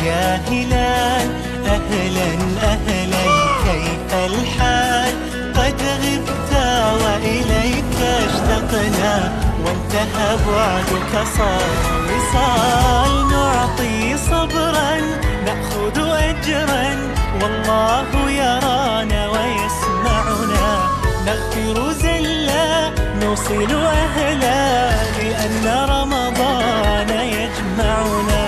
يا هلال أهلا أهلا كيف الحال قد غبت وإليك اشتقنا وانتهى بعدك صار وصال نعطي صبرا نأخذ أجرا والله يرانا ويسمعنا نغفر زلا نوصل أهلا لأن رمضان يجمعنا.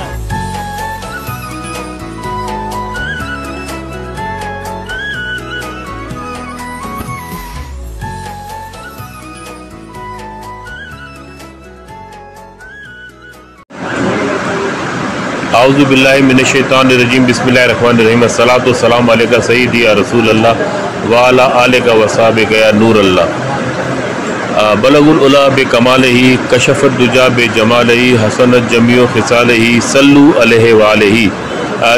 اعوذ باللہ من الشیطان الرجیم بسم اللہ الرحمن الرحیم الصلاۃ والسلام علیکہ سیدی یا رسول اللہ وعلی آلک وصحبک یا نور اللہ. بلغ العلا بکمالہ کشف الدجا بجمالہ حسنت جمیع خصالہ صلو علیہ وآلہ.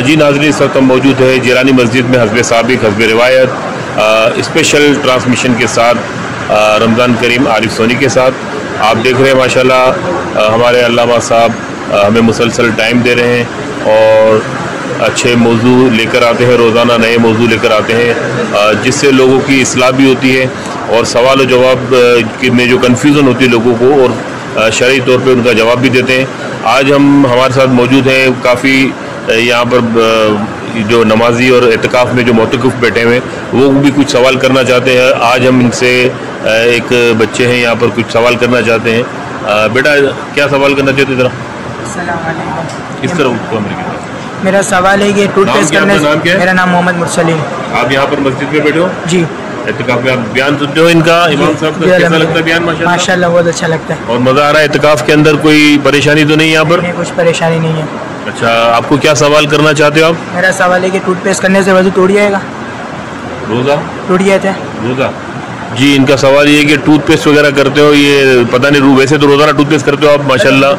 جی ناظرین، اس وقت ہم موجود ہے جیلانی مسجد میں حسب سابق حسب روایت اسپیشل ٹرانسمیشن کے ساتھ رمضان کریم عارف سونی کے ساتھ. آپ دیکھ رہے ہیں ماشاءاللہ ہمارے علامہ صاحب ہمیں مسلسل ٹائم دے رہے ہیں اور اچھے موضوع لے کر آتے ہیں، روزانہ نئے موضوع لے کر آتے ہیں جس سے لوگوں کی اصلاح بھی ہوتی ہے اور سوال و جواب میں جو کنفیوژن ہوتی ہے لوگوں کو اور شرعی طور پہ ان کا جواب بھی دیتے ہیں. آج ہمارے ساتھ موجود ہیں کافی یہاں پر جو نمازی اور اعتکاف میں جو معتکف بیٹھے ہوئے وہ بھی کچھ سوال کرنا چاہتے ہیں. آج ہم ان سے ایک بچے ہیں یہاں پر کچھ سوال کرنا چاہتے ہیں. بیٹا کیا سوال کرنا چاہتے ذرا؟ السلام علیکم. کس طرح میرا سوال ہے کہ ٹوتھ پیسٹ کرنے سے. میرا نام محمد مرسلین. آپ یہاں پر مسجد میں بیٹھے ہو؟ جی. اعتکاف میں آپ بیان سنتے ہو ان کا؟ امام صاحب کا کیسا لگتا ہے بیان؟ ماشاءاللہ بہت اچھا لگتا ہے. اور مزہ آ رہا ہے؟ اعتکاف کے اندر کوئی پریشانی تو نہیں یہاں پر؟ کچھ پریشانی نہیں ہے. اچھا، آپ کو کیا سوال کرنا چاہتے ہو آپ؟ میرا سوال ہے کہ ٹوتھ پیسٹ کرنے سے وضو ٹوٹ جائے گا؟ روزہ ٹوٹ جاتا ہے روزہ. جی ان کا سوال یہ ہے کہ ٹوتھ پیسٹ وغیرہ کرتے ہو، یہ پتہ نہیں ویسے تو روزانہ ٹوتھ پیسٹ کرتے ہو آپ ماشاءاللہ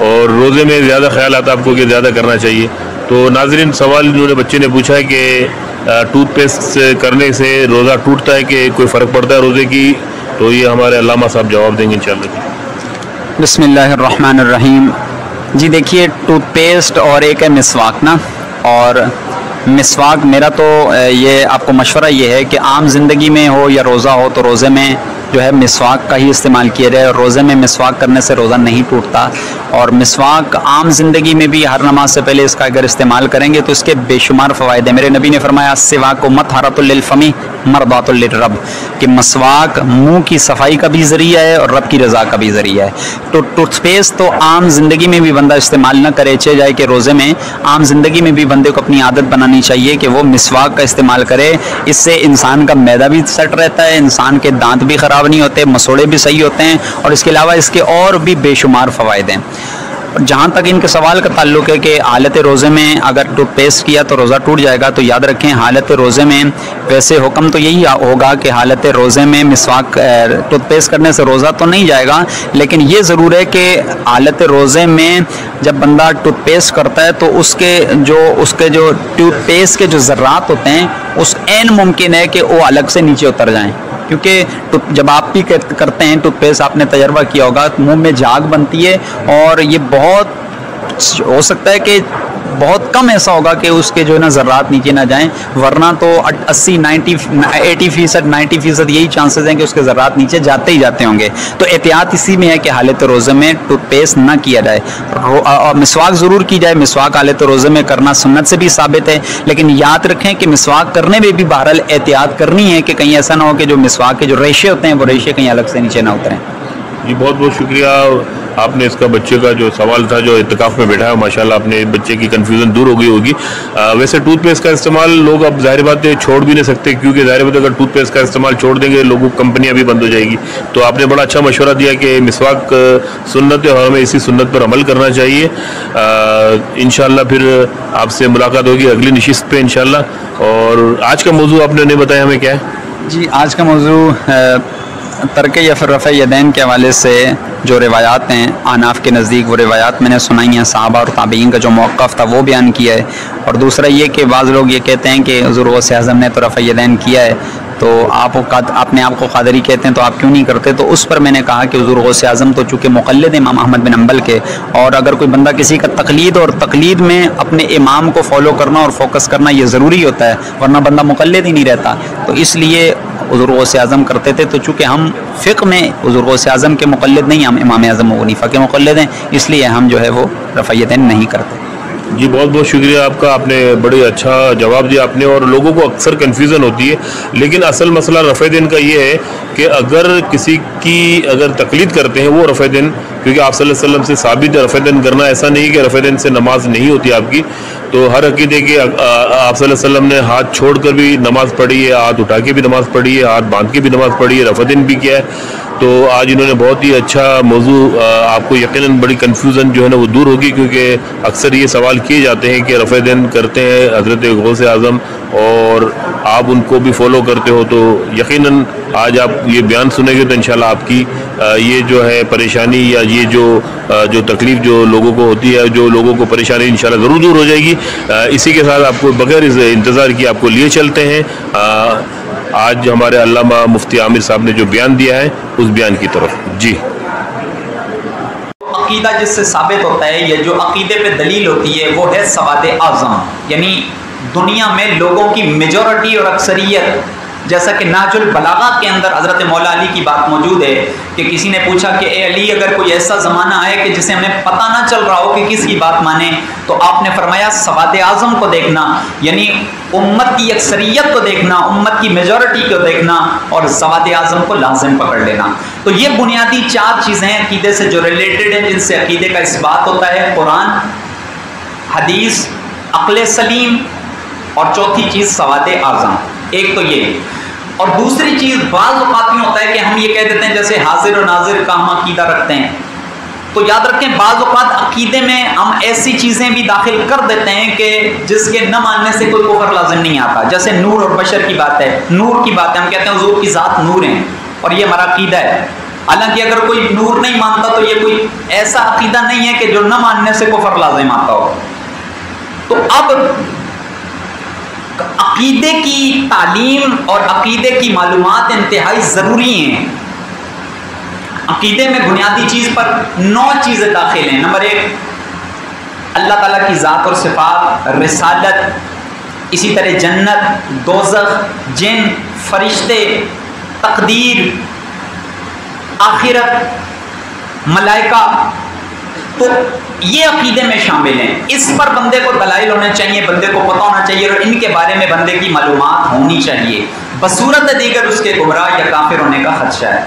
اور روزے میں زیادہ خیال آتا ہے آپ کو کہ زیادہ کرنا چاہیے. تو ناظرین سوال انہوں نے بچے نے پوچھا ہے کہ ٹوتھ پیسٹ کرنے سے روزہ ٹوٹتا ہے کہ کوئی فرق پڑتا ہے روزے کی؟ تو یہ ہمارے علامہ صاحب جواب دیں گے انشاءاللہ. بسم اللہ الرحمن الرحیم. جی دیکھیے، ٹوتھ پیسٹ اور ایک ہے مسواک نا. اور مسواک میرا تو یہ آپ کو مشورہ یہ ہے کہ عام زندگی میں ہو یا روزہ ہو تو روزے میں جو ہے مسواک کا ہی استعمال کیا جائے. اور روزے میں مسواک کرنے سے روزہ نہیں ٹوٹتا. اور مسواک عام زندگی میں بھی ہر نماز سے پہلے اس کا اگر استعمال کریں گے تو اس کے بے شمار فوائد ہیں. میرے نبی نے فرمایا سواک و مطہرۃ للفم مرضات للرب، کہ مسواک منہ کی صفائی کا بھی ذریعہ ہے اور رب کی رضا کا بھی ذریعہ ہے. تو ٹوتھ پیسٹ تو عام زندگی میں بھی بندہ استعمال نہ کرے، چاہے جائے کہ روزے میں عام زندگی میں بھی بندے کو اپنی عادت بنانی چاہیے کہ وہ مسواک کا استعمال کرے. اس سے انسان کا معدہ بھی سیٹ رہتا ہے، انسان کے دانت بھی خراب نہیں ہوتے، مسوڑے بھی صحیح ہوتے ہیں اور اس کے علاوہ اس کے اور بھی بے شمار فوائد ہیں. جہاں تک ان کے سوال کا تعلق ہے کہ حالت روزے میں اگر ٹوتھ پیسٹ کیا تو روزہ ٹوٹ جائے گا، تو یاد رکھیں حالت روزے میں ویسے حکم تو یہی ہوگا کہ حالت روزے میں مسواک ٹوتھ پیسٹ کرنے سے روزہ تو نہیں جائے گا، لیکن یہ ضرور ہے کہ حالت روزے میں جب بندہ ٹوتھ پیسٹ کرتا ہے تو اس کے جو ٹوتھ پیسٹ کے جو ذرات ہوتے ہیں اس عین ممکن ہے کہ وہ الگ سے نیچے اتر جائیں. کیونکہ جب آپ بھی کرتے ہیں ٹوتھ پیسٹ، آپ نے تجربہ کیا ہوگا، منہ میں جھاگ بنتی ہے اور یہ بہت ہو سکتا ہے کہ بہت کم ایسا ہوگا کہ اس کے جو ہے نا ذرات نیچے نہ جائیں، ورنہ تو 80-90% یہی چانسز ہیں کہ اس کے ذرات نیچے جاتے ہی جاتے ہوں گے. تو احتیاط اسی میں ہے کہ حالت روزے میں ٹوتھ پیسٹ نہ کیا جائے. اور مسواک ضرور کی جائے، مسواک حالت روزے میں کرنا سنت سے بھی ثابت ہے، لیکن یاد رکھیں کہ مسواک کرنے میں بھی بہرحال احتیاط کرنی ہے کہ کہیں ایسا نہ ہو کہ جو مسواک کے جو ریشے ہوتے ہیں وہ ریشے کہیں الگ سے نیچے نہ اتریں. جی بہت بہت شکریہ. آپ نے اس کا بچے کا جو سوال تھا جو اعتکاف میں بیٹھا ہے ماشاءاللہ اپنے بچے کی کنفیوژن دور ہو گئی ہوگی. ویسے ٹوتھ پیسٹ کا استعمال لوگ اب ظاہر بات ہے چھوڑ بھی نہیں سکتے، کیونکہ ظاہر بات ہے اگر ٹوتھ پیسٹ کا استعمال چھوڑ دیں گے لوگوں کمپنیاں بھی بند ہو جائے گی. تو آپ نے بڑا اچھا مشورہ دیا کہ مسواک سنت ہے اور ہمیں اسی سنت پر عمل کرنا چاہیے. انشاءاللہ پھر آپ سے ملاقات ہوگی اگلی نشست پہ انشاءاللہ. اور آج کا موضوع آپ نے نہیں بتایا ہمیں کیا ہے؟ جی آج کا موضوع ترک یا پھر رفع یدین کے حوالے سے جو روایات ہیں احناف کے نزدیک، وہ روایات میں نے سنائی ہیں. صحابہ اور تابعین کا جو موقف تھا وہ بیان کیا ہے. اور دوسرا یہ کہ بعض لوگ یہ کہتے ہیں کہ حضور غوث اعظم نے تو رفع یدین کیا ہے، تو آپ اپنے آپ کو قادری کہتے ہیں تو آپ کیوں نہیں کرتے؟ تو اس پر میں نے کہا کہ حضور غوث اعظم تو چونکہ مقلد امام احمد بن حنبل کے، اور اگر کوئی بندہ کسی کا تقلید اور تقلید میں اپنے امام کو فالو کرنا اور فوکس کرنا یہ ضروری ہوتا ہے، ورنہ بندہ مقلد ہی نہیں رہتا، تو اس لیے حضور غوث اعظم کرتے تھے۔ تو چونکہ ہم فقہ میں حضور غوث اعظم کے مقلد نہیں، ہم امام اعظم ابو حنیفہ کے مقلد ہیں، اس لیے ہم جو ہے وہ رفع یدین نہیں کرتے۔ جی بہت بہت شکریہ آپ کا، آپ نے بڑے اچھا جواب دیا آپ نے، اور لوگوں کو اکثر کنفیوژن ہوتی ہے، لیکن اصل مسئلہ رفع دین کا یہ ہے کہ اگر کسی کی اگر تقلید کرتے ہیں وہ رفع دین، کیونکہ آپ صلی اللہ علیہ وسلم سے ثابت ہے رفع دین کرنا، ایسا نہیں کہ رفع دین سے نماز نہیں ہوتی آپ کی، تو ہر عقیدے کے آپ صلی اللہ علیہ وسلم نے ہاتھ چھوڑ کر بھی نماز پڑھی ہے، ہاتھ اٹھا کے بھی نماز پڑھی ہے، ہاتھ باندھ کے بھی نماز پڑھی ہے، رفع دین بھی کیا ہے۔ تو آج انہوں نے بہت ہی اچھا موضوع، آپ کو یقیناً بڑی کنفیوژن جو ہے نا وہ دور ہوگی، کیونکہ اکثر یہ سوال کیے جاتے ہیں کہ رفع دین کرتے ہیں حضرت غوث اعظم اور آپ ان کو بھی فالو کرتے ہو، تو یقیناً آج آپ یہ بیان سنیں گے تو انشاءاللہ آپ کی یہ جو ہے پریشانی یا یہ جو تکلیف جو لوگوں کو ہوتی ہے، جو لوگوں کو پریشانی انشاءاللہ ضرور دور ہو جائے گی۔ اسی کے ساتھ آپ کو بغیر انتظار کی آپ کو لیے چلتے ہیں آج ہمارے علامہ مفتی عامر صاحب نے جو بیان دیا ہے اس بیان کی طرف۔ جی عقیدہ جس سے ثابت ہوتا ہے یا جو عقیدے پہ دلیل ہوتی ہے وہ ہے سواد اعظم، یعنی دنیا میں لوگوں کی میجورٹی اور اکثریت، جیسا کہ نہج البلاغہ کے اندر حضرت مولا علی کی بات موجود ہے کہ کسی نے پوچھا کہ اے علی اگر کوئی ایسا زمانہ آئے کہ جسے ہمیں پتہ نہ چل رہا ہو کہ کس کی بات مانیں، تو آپ نے فرمایا سواد اعظم کو دیکھنا، یعنی امت کی اکثریت کو دیکھنا، امت کی میجورٹی کو دیکھنا اور سواد اعظم کو لازم پکڑ لینا۔ تو یہ بنیادی چار چیزیں عقیدے سے جو ریلیٹڈ ہیں، جن سے عقیدے کا اثبات ہوتا ہے، قرآن، حدیث، عقل سلیم، اور چوتھی چیز سواد اعظم۔ ایک تو یہ، اور دوسری چیز بعض اوقات میں ہوتا ہے کہ ہم یہ کہہ دیتے ہیں جیسے حاضر و ناظر کا ہم عقیدہ رکھتے ہیں، تو یاد رکھیں بعض اوقات عقیدے میں ہم ایسی چیزیں بھی داخل کر دیتے ہیں کہ جس کے نہ ماننے سے کوئی کفر لازم نہیں آتا، جیسے نور اور بشر کی بات ہے، نور کی بات ہے، ہم کہتے ہیں حضور کی ذات نور ہیں اور یہ ہمارا عقیدہ ہے، حالانکہ اگر کوئی نور نہیں مانتا تو یہ کوئی ایسا عقیدہ نہیں ہے کہ جو نہ ماننے سے کفر لازم آتا ہو۔ تو اب عقیدے کی تعلیم اور عقیدے کی معلومات انتہائی ضروری ہیں۔ عقیدے میں بنیادی چیز پر 9 چیزیں داخل ہیں۔ نمبر 1 اللہ تعالیٰ کی ذات اور صفات، رسالت، اسی طرح جنت، دوزخ، جن، فرشتے، تقدیر، آخرت، ملائکہ، تو یہ عقیدے میں شامل ہیں۔ اس پر بندے کو دلائل ہونے چاہیے، بندے کو پتہ ہونا چاہیے اور ان کے بارے میں بندے کی معلومات ہونی چاہیے، بصورت دیگر اس کے گمراہ یا کافر ہونے کا خدشہ ہے۔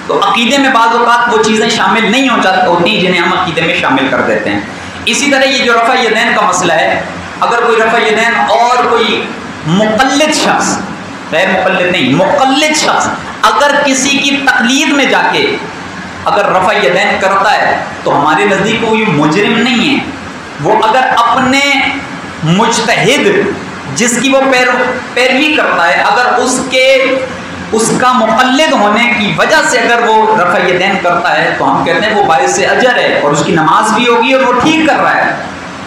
تو عقیدے میں بعض اوقات وہ چیزیں شامل نہیں ہوتی جنہیں ہم عقیدے میں شامل کر دیتے ہیں۔ اسی طرح یہ جو رفع یدین کا مسئلہ ہے، اگر کوئی رفع یدین اور کوئی مقلد شخص، غیر مقلد نہیں، مقلد شخص اگر کسی کی تقلید میں جا کے اگر رفع یدین کرتا ہے تو ہمارے نزدیک کوئی مجرم نہیں ہے۔ وہ اگر اپنے مجتہد جس کی وہ پیروی کرتا ہے، اگر اس کا مقلد ہونے کی وجہ سے اگر وہ رفع یدین کرتا ہے تو ہم کہتے ہیں وہ باعث اجر ہے اور اس کی نماز بھی ہوگی اور وہ ٹھیک کر رہا ہے۔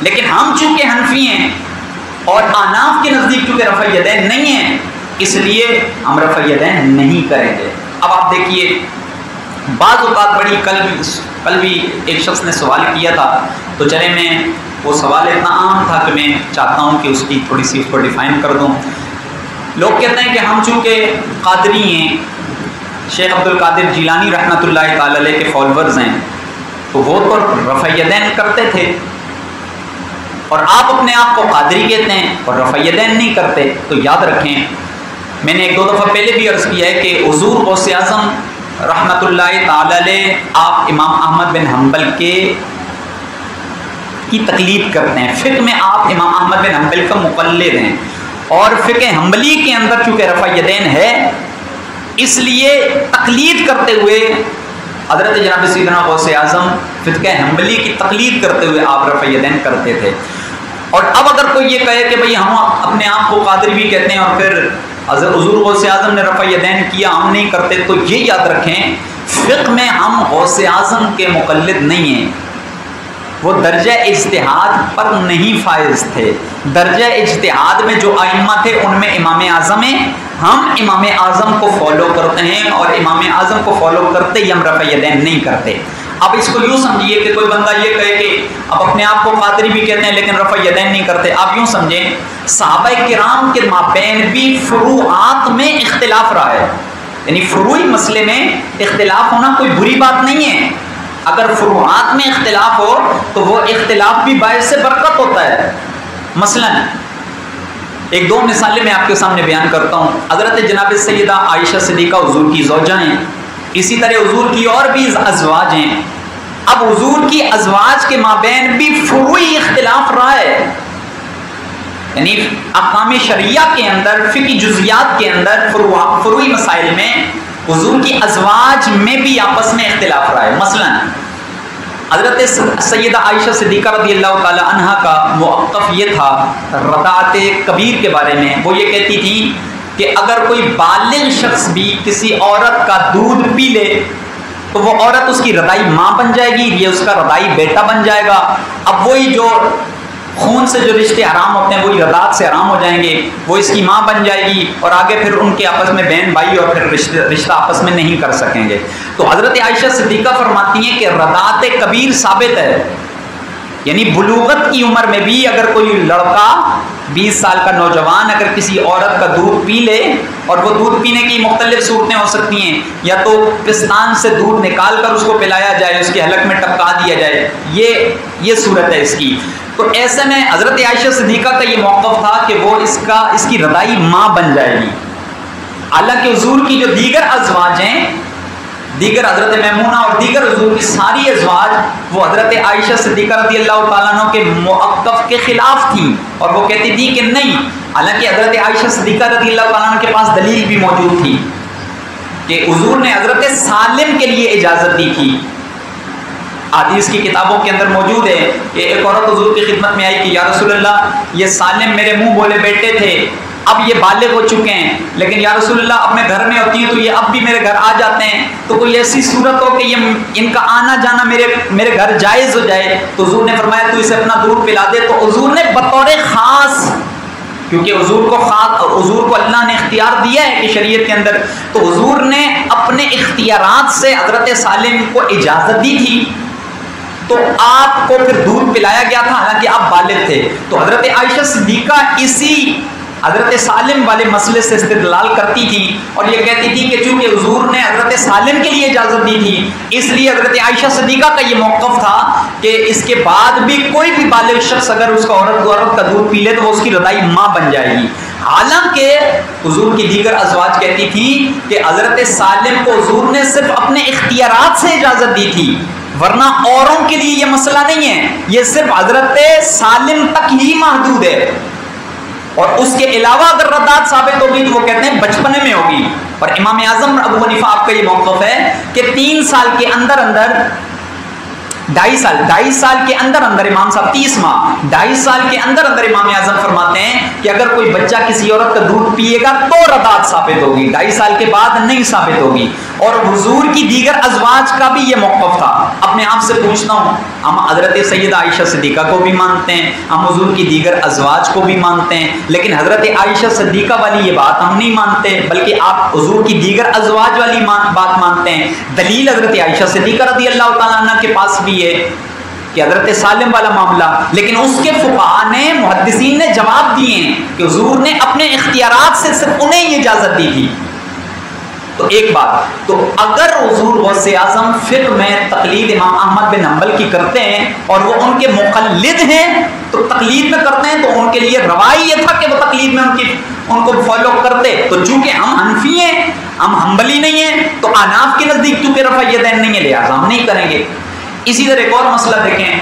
لیکن ہم چونکہ حنفی ہیں اور احناف کے نزدیک چونکہ رفع یدین نہیں ہے، اس لیے ہم رفع یدین نہیں کریں گے۔ اب آپ دیکھیے بعض اوقات بڑی کل بھی ایک شخص نے سوال کیا تھا، تو چلے میں وہ سوال اتنا عام تھا کہ میں چاہتا ہوں کہ اس کی تھوڑی سی اس کو ڈیفائن کر دوں۔ لوگ کہتے ہیں کہ ہم چونکہ قادری ہیں، شیخ عبد القادر جیلانی رحمۃ اللہ تعالی علیہ کے فالورز ہیں، تو وہ تو رفع یدین کرتے تھے اور آپ اپنے آپ کو قادری کہتے ہیں اور رفع یدین نہیں کرتے۔ تو یاد رکھیں، میں نے 1-2 دفعہ پہلے بھی عرض کیا ہے کہ حضور غوث اعظم رحمۃ اللہ تعالی علیہ آپ امام احمد بن حنبل کی تقلید کرتے ہیں، فقہ میں آپ امام احمد بن حنبل کا مقلد ہیں، اور فقہ حنبلی کے اندر چونکہ رفع یدین ہے اس لیے تقلید کرتے ہوئے حضرت جناب سیدنا غوث اعظم فقہ حنبلی کی تقلید کرتے ہوئے آپ رفع یدین کرتے تھے۔ اور اب اگر کوئی یہ کہے کہ بھئی ہم اپنے آپ کو قادری بھی کہتے ہیں اور پھر حضور غوث اعظم نے رفع یدین کیا ہم نہیں کرتے، تو یہ یاد رکھیں فقہ میں ہم غوث اعظم کے مقلد نہیں ہیں، وہ درجہ اجتہاد پر نہیں فائز تھے. درجہ اجتہاد میں جو ائمہ تھے ان میں امام اعظم ہیں. ہم امام اعظم کو فالو کرتے ہیں اور امام اعظم کو فالو کرتے ہی ہم رفع یدین نہیں کرتے. اب اس کو یوں سمجھیے کہ کوئی بندہ یہ کہے کہ اب اپنے آپ کو قادری بھی کہتے ہیں لیکن رفع یدین نہیں کرتے. آپ یوں سمجھیں صحابہ کرام کے مابین بھی فروعات میں اختلاف رہا ہے. یعنی فروعی مسئلے میں اختلاف ہونا کوئی بری بات نہیں ہے. اگر فروعات میں اختلاف ہو تو وہ اختلاف بھی باعث برکت ہوتا ہے. مثلا ایک دو مثالیں میں آپ کے سامنے بیان کرتا ہوں. حضرت جناب سیدہ عائشہ صدیقہ حضور کی زوجہ ہیں, اسی طرح حضور کی اور بھی ازواج ہیں. اب حضور کی ازواج کے مابین بھی فروعی اختلاف رہا ہے. یعنی احکام شرعیہ کے اندر, فقہی جزیات کے اندر, فروعی مسائل میں حضور کی ازواج میں بھی آپس میں اختلاف رہا ہے. مثلا حضرت سیدہ عائشہ صدیقہ رضی اللہ تعالی عنہا کا موقف یہ تھا رضاعت کبیر کے بارے میں. وہ یہ کہتی تھی کہ اگر کوئی بالغ شخص بھی کسی عورت کا دودھ پی لے تو وہ عورت اس کی رضائی ماں بن جائے گی, یہ اس کا رضائی بیٹا بن جائے گا. اب وہی جو خون سے جو رشتے حرام ہوتے ہیں وہی رضاعت سے حرام ہو جائیں گے. وہ اس کی ماں بن جائے گی اور آگے پھر ان کے آپس میں بہن بھائی اور پھر رشتہ آپس میں نہیں کر سکیں گے. تو حضرت عائشہ صدیقہ فرماتی ہیں کہ رضاعت کبیر ثابت ہے. یعنی بلوغت کی عمر میں بھی اگر کوئی لڑکا 20 سال کا نوجوان اگر کسی عورت کا دودھ پی لے, اور وہ دودھ پینے کی مختلف صورتیں ہو سکتی ہیں, یا تو پستان سے دودھ نکال کر اس کو پلایا جائے, اس کے حلق میں ٹپکا دیا جائے, یہ صورت ہے اس کی. تو ایسے میں حضرت عائشہ صدیقہ کا یہ موقف تھا کہ وہ اس کی رضائی ماں بن جائے گی. حالانکہ حضور کی جو دیگر ازواج ہیں, دیگر حضرت میمونہ اور دیگر حضور کی ساری ازواج وہ حضرت عائشہ صدیقہ رضی اللہ تعالیٰ عنہ کے موقف کے خلاف تھیں اور وہ کہتی تھی کہ نہیں. حالانکہ حضرت عائشہ صدیقہ رضی اللہ تعالیٰ عنہ کے پاس دلیل بھی موجود تھی کہ حضور نے حضرت سالم کے لیے اجازت دی تھی. حدیث کی کتابوں کے اندر موجود ہے کہ ایک عورت حضور کی خدمت میں آئی کہ یا رسول اللہ, یہ سالم میرے منہ بولے بیٹے تھے, اب یہ بالغ ہو چکے ہیں, لیکن یا رسول اللہ اب میں گھر میں ہوتی ہوں تو یہ اب بھی میرے گھر آ جاتے ہیں, تو کوئی ایسی صورت ہو کہ یہ ان کا آنا جانا میرے گھر جائز ہو جائے. تو حضور نے فرمایا تو اسے اپنا دودھ پلا دے. تو حضور نے بطور خاص, کیونکہ حضور کو اللہ نے اختیار دیا ہے کہ شریعت کے اندر, تو حضور نے اپنے اختیارات سے حضرت سالم کو اجازت دی تھی, تو آپ کو پھر دودھ پلایا گیا تھا حالانکہ آپ بالغ تھے. تو حضرت عائشہ صدیقہ اسی حضرت سالم والے مسئلے سے استدلال کرتی تھی اور یہ کہتی تھی کہ چونکہ حضور نے حضرت سالم کے لیے اجازت دی تھی, اس لیے حضرت عائشہ صدیقہ کا یہ موقف تھا کہ اس کے بعد بھی کوئی بھی بالغ شخص اگر اس کا عورت کا دودھ پی لے تو وہ اس کی رضائی ماں بن جائے گی. حالانکہ حضور کی دیگر ازواج کہتی تھی کہ حضرت سالم کو حضور نے صرف اپنے اختیارات سے اجازت دی تھی, ورنہ اوروں کے لیے یہ مسئلہ نہیں ہے, یہ صرف حضرت سالم تک ہی محدود ہے. اور اس کے علاوہ اگر رضاعت ثابت ہوگی تو وہ کہتے ہیں بچپنے میں ہوگی. اور امام اعظم ابو حنیفہ آپ کا یہ موقف ہے کہ 3 سال کے اندر 2.5 سال کے اندر امام صاحب 30 ماہ 2.5 سال کے اندر امام اعظم فرماتے ہیں کہ اگر کوئی بچہ کسی عورت کا دودھ پیے گا تو رضاعت ثابت ہوگی, 2.5 سال کے بعد نہیں ثابت ہوگی. اور حضور کی دیگر ازواج کا بھی یہ موقف تھا. اپنے آپ سے پوچھتا ہوں, ہم حضرت سیدہ عائشہ صدیقہ کو بھی مانتے ہیں, ہم حضور کی دیگر ازواج کو بھی مانتے ہیں, لیکن حضرت عائشہ صدیقہ والی یہ بات ہم نہیں مانتے, بلکہ آپ حضور کی دیگر ازواج والی بات مانتے ہیں. دلیل حضرت عائشہ صدیقہ رضی اللہ تعالیٰ عنہ کے پاس بھی ہے کہ حضرت سالم والا معاملہ, لیکن اس کے فقہاء نے محدثین نے جواب دیے ہیں کہ حضور نے اپنے اختیارات سے صرف انہیں ہی اجازت دی تھی. تو ایک بات, تو اگر حضور غوث اعظم فقہ میں تقلید امام احمد بن حنبل کی کرتے ہیں اور وہ ان کے مقلد ہیں تو تقلید میں کرتے ہیں, تو ان کے لیے روائی یہ تھا کہ وہ تقلید میں ان کو فالو کرتے. تو چونکہ ہم حنفی ہیں, ہم حنبلی نہیں ہیں, تو احناف کے نزدیک چونکہ رفع یدین نہیں ہے لہٰذا ہم نہیں کریں گے. اسی طرح ایک اور مسئلہ دیکھیں,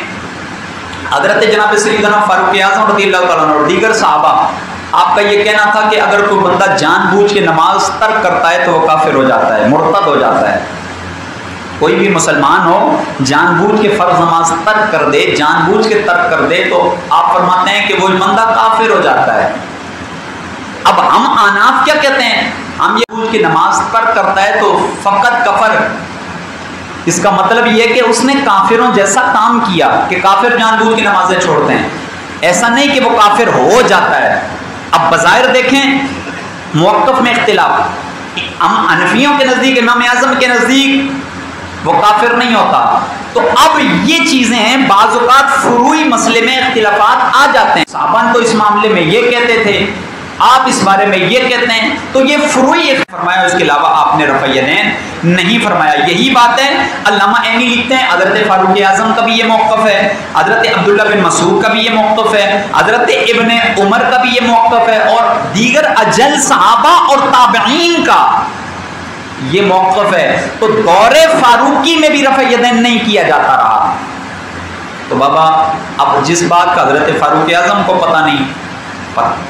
حضرت جناب سیدنا فاروق اعظم رضی اللہ تعالیٰ عنہ اور دیگر صحابہ, آپ کا یہ کہنا تھا کہ اگر کوئی بندہ جان بوجھ کے نماز ترک کرتا ہے تو وہ کافر ہو جاتا ہے, مرتد ہو جاتا ہے. کوئی بھی مسلمان ہو جان بوجھ کے فرض نماز ترک کر دے, جان بوجھ کے ترک کر دے, تو آپ فرماتے ہیں کہ وہ بندہ کافر ہو جاتا ہے. اب ہم احناف کیا کہتے ہیں, ہم یہ بوجھ کے نماز ترک کرتا ہے تو فقط کفر, اس کا مطلب یہ کہ اس نے کافروں جیسا کام کیا کہ کافر جان بوجھ کی نمازیں چھوڑتے ہیں، ایسا نہیں کہ وہ کافر ہو جاتا ہے۔ اب بظاہر دیکھیں موقف میں اختلاف، ہم حنفیوں کے نزدیک، امام اعظم کے نزدیک وہ کافر نہیں ہوتا، تو اب یہ چیزیں ہیں بعض اوقات فروعی مسئلے میں اختلافات آ جاتے ہیں۔ صحابہ تو اس معاملے میں یہ کہتے تھے، آپ اس بارے میں یہ کہتے ہیں، تو یہ فروعی فرمایا، اس کے علاوہ آپ نے رفع یدین نہیں فرمایا۔ یہی بات ہے علامہ عینی لکھتے ہیں حضرت فاروق اعظم کا بھی یہ موقف ہے، حضرت عبداللہ بن مسعود کا بھی یہ موقف ہے، حضرت ابن عمر کا بھی یہ موقف ہے، اور دیگر اجل صحابہ اور تابعین کا یہ موقف ہے۔ تو دور فاروقی میں بھی رفع یدین نہیں کیا جاتا رہا۔ تو بابا اب جس بات کا حضرت فاروق اعظم کو پتہ نہیں،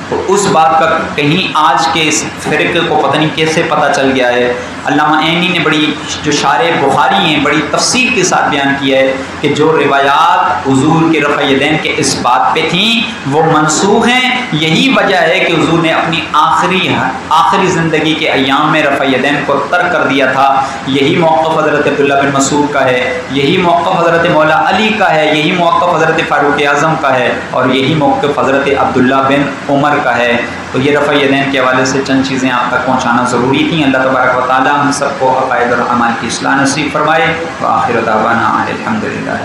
تو اس بات کا کہیں آج کے اس فرقے کو پتہ نہیں کیسے پتہ چل گیا ہے۔ علامہ عینی نے بڑی، جو شارح بخاری ہیں، بڑی تفصیل کے ساتھ بیان کیا ہے کہ جو روایات حضور کے رفع یدین کے اس بات پہ تھیں وہ منسوخ ہیں۔ یہی وجہ ہے کہ حضور نے اپنی آخری زندگی کے ایام میں رفع یدین کو ترک کر دیا تھا۔ یہی موقف حضرت عبداللہ بن مسعود کا ہے، یہی موقف حضرت مولا علی کا ہے، یہی موقف حضرت فاروق اعظم کا ہے، اور یہی موقف حضرت عبداللہ بن عمر کا ہے۔ تو یہ رفع یدین کے حوالے سے چند چیزیں آپ تک پہنچانا ضروری تھیں۔ اللہ تبارک و تعالی ہم سب کو عقائد اور اعمال کی اصلاح نصیب فرمائے۔ وآخر دعوانا الحمدللہ۔